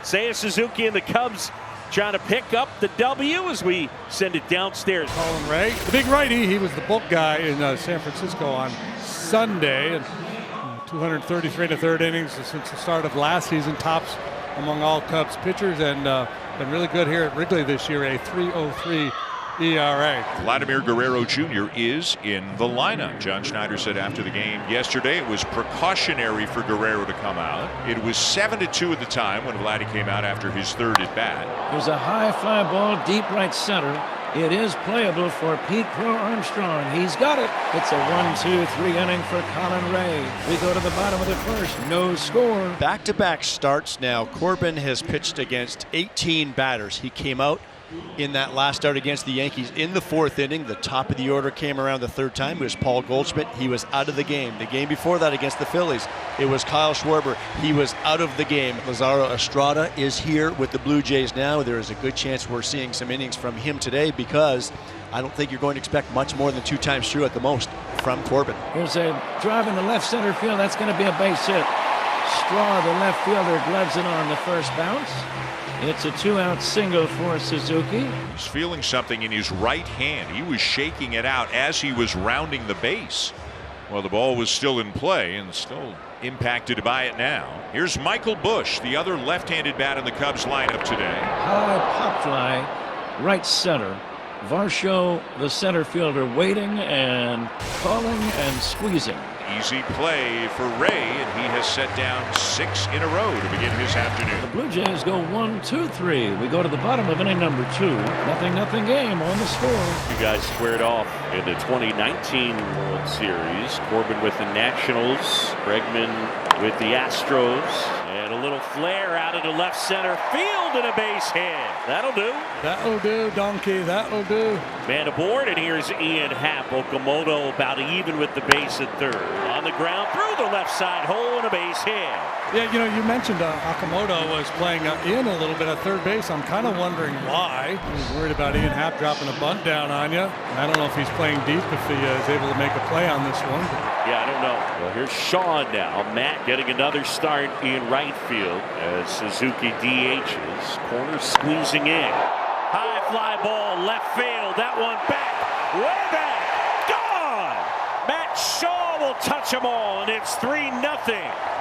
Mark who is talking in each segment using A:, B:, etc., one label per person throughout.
A: Seiya Suzuki and the Cubs trying to pick up the W as we send it downstairs.
B: Colin Ray, the big righty, he was the bulk guy in San Francisco on Sunday. And 233 and a third innings since the start of last season, tops among all Cubs pitchers, and been really good here at Wrigley this year, a 3.03 ERA.
C: Vladimir Guerrero Jr. is in the lineup. John Schneider said after the game yesterday it was precautionary for Guerrero to come out. It was 7-2 at the time when Vladdy came out after his third at bat.
D: There's a high fly ball deep right center. It is playable for Pete Crow Armstrong. He's got it. It's a 1-2-3 inning for Colin Ray. We go to the bottom of the first. No score.
E: Back-to-back starts now. Corbin has pitched against 18 batters. He came out in that last start against the Yankees in the fourth inning. The top of the order came around the third time. It was Paul Goldschmidt. He was out of the game. The game before that against the Phillies, it was Kyle Schwarber. He was out of the game. Lazaro Estrada is here with the Blue Jays now. There is a good chance we're seeing some innings from him today, because I don't think you're going to expect much more than 2 times through at the most from Corbin.
D: Here's a drive in the left center field. That's going to be a base hit. Straw, the left fielder, gloves it on the first bounce. It's a 2-out single for Suzuki.
C: He's feeling something in his right hand. He was shaking it out as he was rounding the base. Well, the ball was still in play and still impacted by it now. Here's Michael Busch, the other left-handed bat in the Cubs lineup today.
D: High pop fly, right center. Varsho, the center fielder, waiting and calling and squeezing.
C: Easy play for Ray, and he has set down 6 in a row to begin his afternoon.
D: The Blue Jays go 1-2-3. We go to the bottom of inning number 2. Nothing game on the score.
A: You guys squared off in the 2019 World Series. Corbin with the Nationals, Bregman with the Astros, and a little flare out into left center field and a base hit. That'll do.
B: That'll do, Donkey. That'll do.
A: Man aboard, and here's Ian Happ. Okamoto about even with the base at third. On the ground through the left side hole and a base hit.
B: Yeah, you know, you mentioned Okamoto was playing in a little bit at third base. I'm kind of wondering why. He's worried about Ian Happ dropping a bunt down on you. I don't know if he's playing deep, if he is able to make a play on this one.
A: Yeah, I don't know. Well, here's Sean now. Matt getting another start in right field as Suzuki DHs. Corner squeezing in. High fly ball, left field. That one back. Way back. Gone. Matt Shaw will touch them all, and it's 3-0.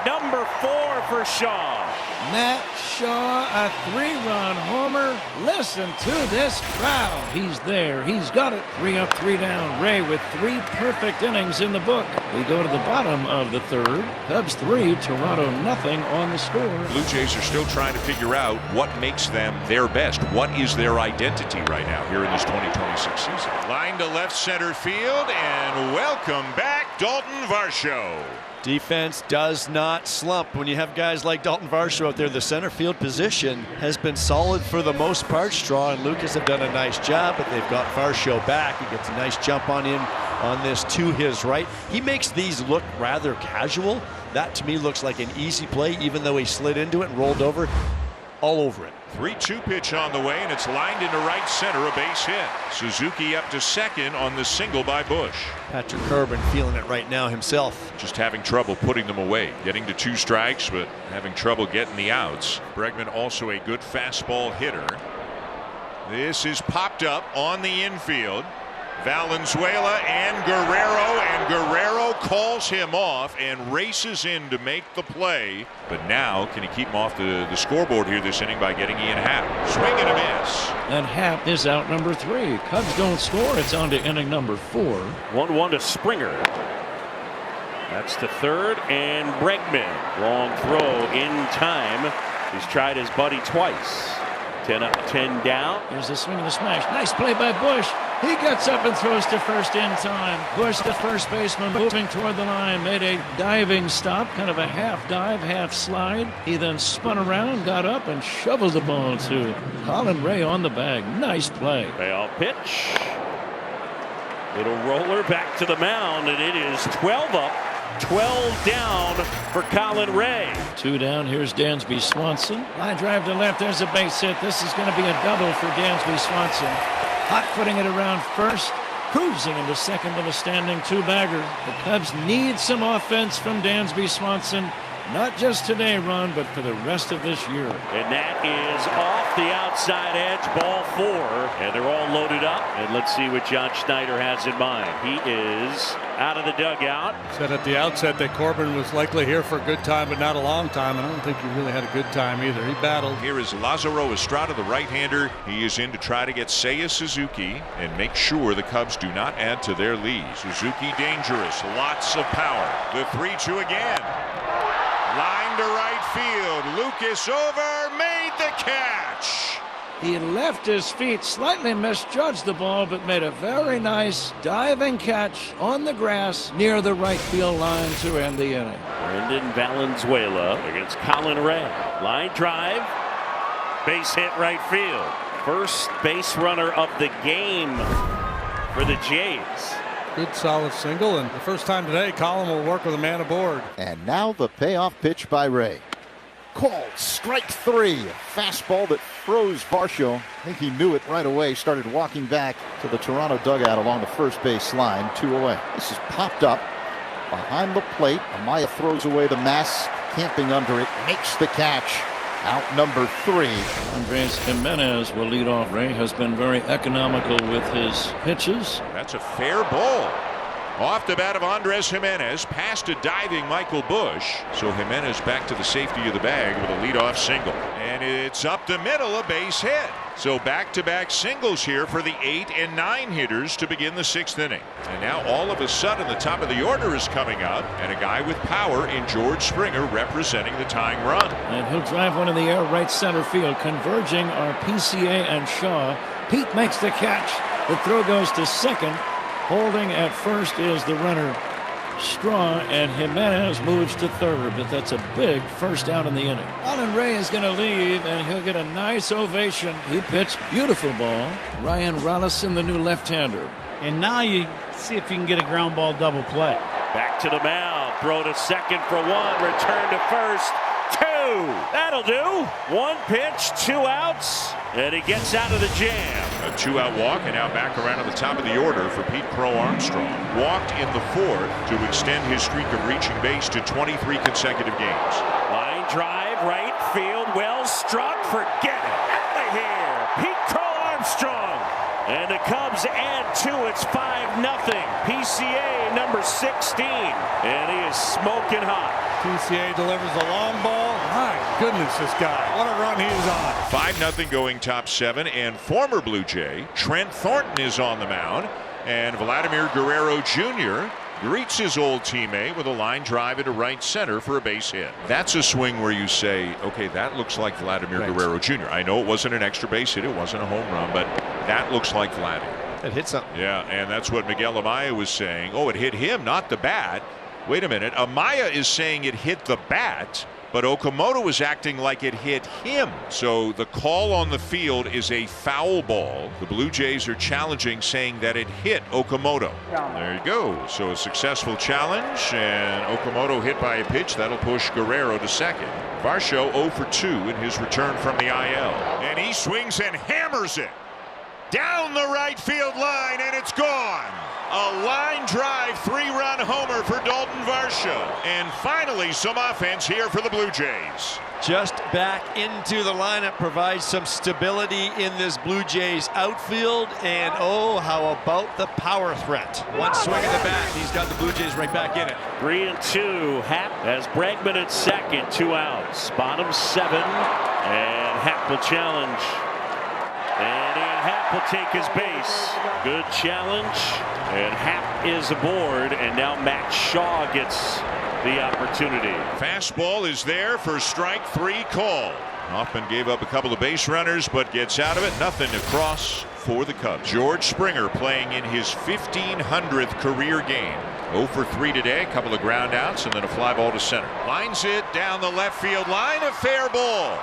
A: Number 4 for Shaw.
D: Matt Shaw, a 3-run homer. Listen to this crowd. He's there. He's got it. 3 up, 3 down. Ray with 3 perfect innings in the book. We go to the bottom of the third. Cubs 3, Toronto nothing on the score.
C: Blue Jays are still trying to figure out what makes them their best. What is their identity right now here in this 2026 season? Line to left center field, and welcome back, Dalton Varsho.
E: Defense does not slump when you have guys like Dalton Varsho out there. The center field position has been solid for the most part. Straw and Lucas have done a nice job, but they've got Varsho back. He gets a nice jump on him on this to his right. He makes these look rather casual. That to me looks like an easy play, even though he slid into it and rolled over all over it.
C: 3-2 pitch on the way, and it's lined into right center, a base hit. Suzuki up to second on the single by Busch.
E: Patrick Corbin feeling it right now himself.
C: Just having trouble putting them away. Getting to 2 strikes, but having trouble getting the outs. Bregman also a good fastball hitter. This is popped up on the infield. Valenzuela and Guerrero calls him off and races in to make the play. But now, can he keep him off the scoreboard here this inning by getting Ian Happ? Swing and a miss.
D: And Happ is out number 3. Cubs don't score. It's on to inning number 4.
A: 1-1 to Springer. That's the third, and Bregman. Long throw in time. He's tried his buddy twice. 10 up, 10 down.
D: Here's the swing and the smash. Nice play by Busch. He gets up and throws to first in time. Busch, the first baseman, moving toward the line, made a diving stop, kind of a half dive, half slide. He then spun around, got up, and shoveled the ball to Colin Ray on the bag. Nice play.
A: Payoff pitch. Little roller back to the mound, and it is 12 up, 12 down for Colin Ray.
D: 2 down. Here's Dansby Swanson. Line drive to left. There's a base hit. This is going to be a double for Dansby Swanson. Hot footing it around first, cruising into second with a standing 2-bagger. The Cubs need some offense from Dansby Swanson. Not just today, Ron, but for the rest of this year.
A: And that is off the outside edge, ball 4. And they're all loaded up. And let's see what John Schneider has in mind. He is out of the dugout.
B: Said at the outset that Corbin was likely here for a good time, but not a long time. And I don't think he really had a good time either. He battled.
C: Here is Lazaro Estrada, the right-hander. He is in to try to get Seiya Suzuki and make sure the Cubs do not add to their lead. Suzuki dangerous, lots of power. The 3-2 again. Line to right field. Lucas over, made the catch.
D: He left his feet, slightly misjudged the ball, but made a very nice diving catch on the grass near the right field line to end the inning.
A: Brendan Valenzuela against Colin Ray. Line drive, base hit right field. First base runner of the game for the Jays.
B: Good solid single, and the first time today Colin will work with a man aboard.
F: And now the payoff pitch by Ray. Called strike 3. Fastball that froze Varsho. I think he knew it right away. Started walking back to the Toronto dugout along the first base line. 2 away. This is popped up behind the plate. Amaya throws away the mask. Camping under it. Makes the catch. Out number 3.
D: Andres Jimenez will lead off. Ray has been very economical with his pitches.
C: That's a fair ball. Off the bat of Andres Jimenez, past a diving Michael Busch. So Jimenez back to the safety of the bag with a leadoff single. And it's up the middle, a base hit. So back-to-back singles here for the 8 and 9 hitters to begin the 6th inning. And now all of a sudden the top of the order is coming up, and a guy with power in George Springer representing the tying run.
D: And he'll drive one in the air right center field, converging are PCA and Shaw. Pete makes the catch. The throw goes to second. Holding at first is the runner Straw, and Jimenez moves to third, but that's a big first out in the inning. Colin Ray is going to leave, and he'll get a nice ovation. He pitched beautiful ball. Ryan Rollison, the new left-hander.
G: And now you see if you can get a ground ball double play.
A: Back to the mound, throw to second for 1, return to first, 2. That'll do. 1 pitch, 2 outs, and he gets out of the jam.
C: A 2-out walk, and now back around to the top of the order for Pete Crow Armstrong. Walked in the 4th to extend his streak of reaching base to 23 consecutive games.
A: Line drive, right field, well struck, forget it. Out of here, Pete Crow Armstrong. And the Cubs add 2, it's 5-0. PCA number 16, and he is smoking hot.
B: PCA delivers a long ball. My goodness, this guy. What a run he is on.
C: 5-0 going top 7, and former Blue Jay Trent Thornton is on the mound, and Vladimir Guerrero Jr. greets his old teammate with a line drive into right center for a base hit. That's a swing where you say, okay, that looks like Vladimir Guerrero Jr. I know it wasn't an extra base hit, it wasn't a home run, but that looks like Vladimir.
E: It hit something.
C: Yeah, and that's what Miguel Amaya was saying. Oh, it hit him, not the bat. Wait a minute. Amaya is saying it hit the bat, but Okamoto was acting like it hit him. So the call on the field is a foul ball. The Blue Jays are challenging, saying that it hit Okamoto. There you go. So a successful challenge, and Okamoto hit by a pitch. That'll push Guerrero to second. Varsho 0 for 2 in his return from the IL. And he swings and hammers it down the right field line, and it's gone. A line drive 3-run homer for Dalton Varsho. And finally some offense here for the Blue Jays.
E: Just back into the lineup, provides some stability in this Blue Jays outfield. And oh, how about the power threat? One swing of the bat, he's got the Blue Jays right back in it.
A: 3-2. Happ has Bregman at second, 2 outs. Bottom 7, and Happ will challenge. And Ian Happ will take his base. Good challenge, and Happ is aboard, and now Matt Shaw gets the opportunity.
C: Fastball is there for strike 3 call. Hoffman gave up a couple of base runners, but gets out of it. Nothing to cross for the Cubs. George Springer playing in his 1500th career game. 0 for 3 today, a couple of ground outs, and then a fly ball to center. Lines it down the left field line, a fair ball.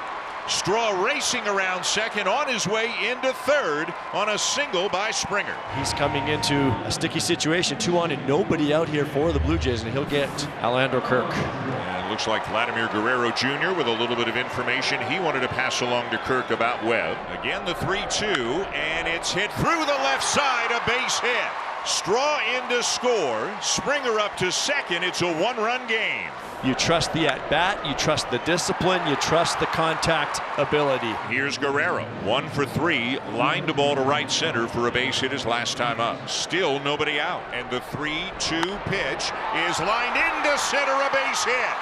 C: Straw racing around second, on his way into third on a single by Springer.
E: He's coming into a sticky situation, 2 on and nobody out here for the Blue Jays, and he'll get Alejandro Kirk.
C: And looks like Vladimir Guerrero Jr. with a little bit of information he wanted to pass along to Kirk about Webb. Again the 3-2, and it's hit through the left side, a base hit. Straw in to score. Springer up to second. It's a one-run game.
E: You trust the at-bat, you trust the discipline, you trust the contact ability.
C: Here's Guerrero, 1 for 3, lined the ball to right center for a base hit his last time up. Still nobody out, and the 3-2 pitch is lined into center, a base hit.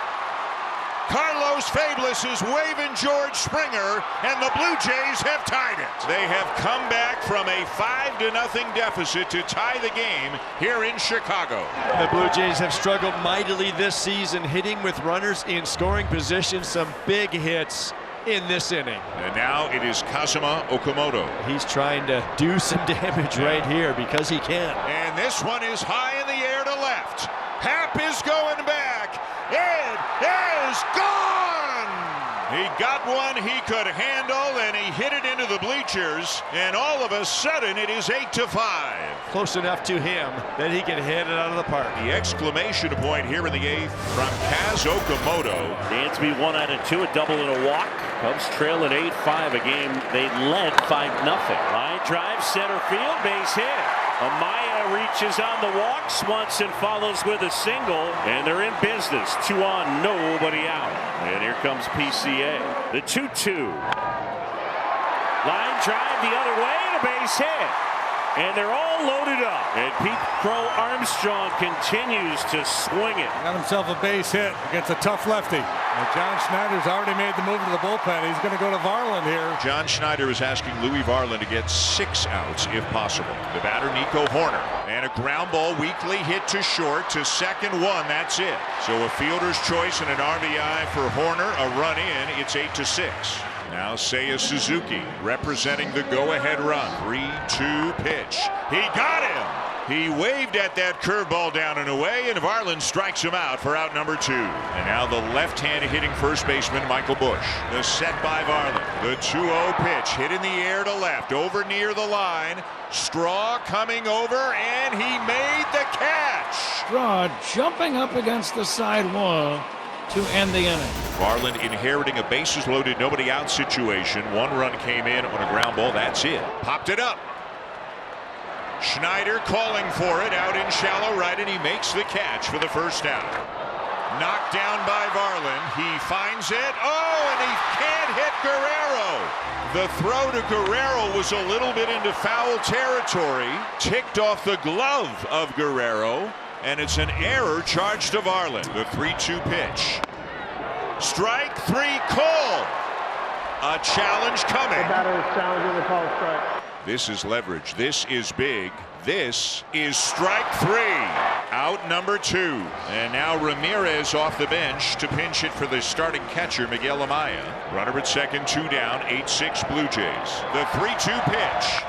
C: Carlos Fabulous is waving George Springer, and the Blue Jays have tied it. They have come back from a 5-0 deficit to tie the game here in Chicago.
E: The Blue Jays have struggled mightily this season, hitting with runners in scoring position. Some big hits in this inning.
C: And now it is Kazuma Okamoto.
E: He's trying to do some damage right here because he can.
C: And this one is high in the air to left. Happ is going back. It is gone! He got one he could handle, and he hit it into the bleachers, and all of a sudden it is 8-5.
E: Close enough to him that he can hit it out of the park.
C: The exclamation point here in the 8th from Kaz Okamoto.
A: Dansby 1 out of 2, a double and a walk. Cubs trailing 8-5, a game they led 5-0. Line drive, center field, base hit. Amaya reaches on the walk. Swanson follows with a single, and they're in business. 2 on, nobody out. And here comes PCA. The 2-2. Line drive the other way, and a base hit. And they're all loaded up. And Pete Crow Armstrong continues to swing it.
B: Got himself a base hit against a tough lefty. And John Schneider's already made the move to the bullpen. He's going to go to Varland here.
C: John Schneider is asking Louis Varland to get 6 outs if possible. The batter, Nico Horner. And a ground ball weakly hit to short to second 1. That's it. So a fielder's choice and an RBI for Horner. A run in. It's 8-6. Now Seiya Suzuki representing the go-ahead run. 3-2 pitch. He got him. He waved at that curveball down and away, and Varland strikes him out for out number 2. And now the left-handed hitting first baseman Michael Busch. The set by Varland. The 2-0 pitch hit in the air to left, over near the line. Straw coming over, and he made the catch.
D: Straw jumping up against the side wall to end the inning.
C: Varland inheriting a bases loaded, nobody out situation. 1 run came in on a ground ball. That's it. Popped it up. Schneider calling for it out in shallow right, and he makes the catch for the first out. Knocked down by Varland. He finds it. Oh, and he can't hit Guerrero. The throw to Guerrero was a little bit into foul territory. Ticked off the glove of Guerrero. And it's an error charged to Varland. The 3-2 pitch. Strike 3 called. A challenge coming.
G: The batter is challenging the call strike.
C: This is leverage. This is big. This is strike 3. Out number 2. And now Ramirez off the bench to pinch it for the starting catcher, Miguel Amaya. Runner at second, 2 down, 8-6 Blue Jays. The 3-2 pitch.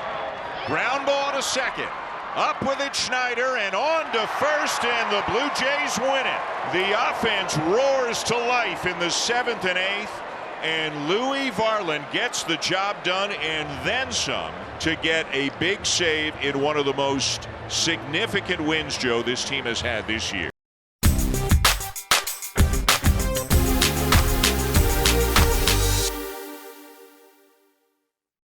C: Ground ball to second. Up with it, Schneider, and on to first, and the Blue Jays win it. The offense roars to life in the 7th and 8th, and Louis Varland gets the job done and then some to get a big save in one of the most significant wins, Joe, this team has had this year.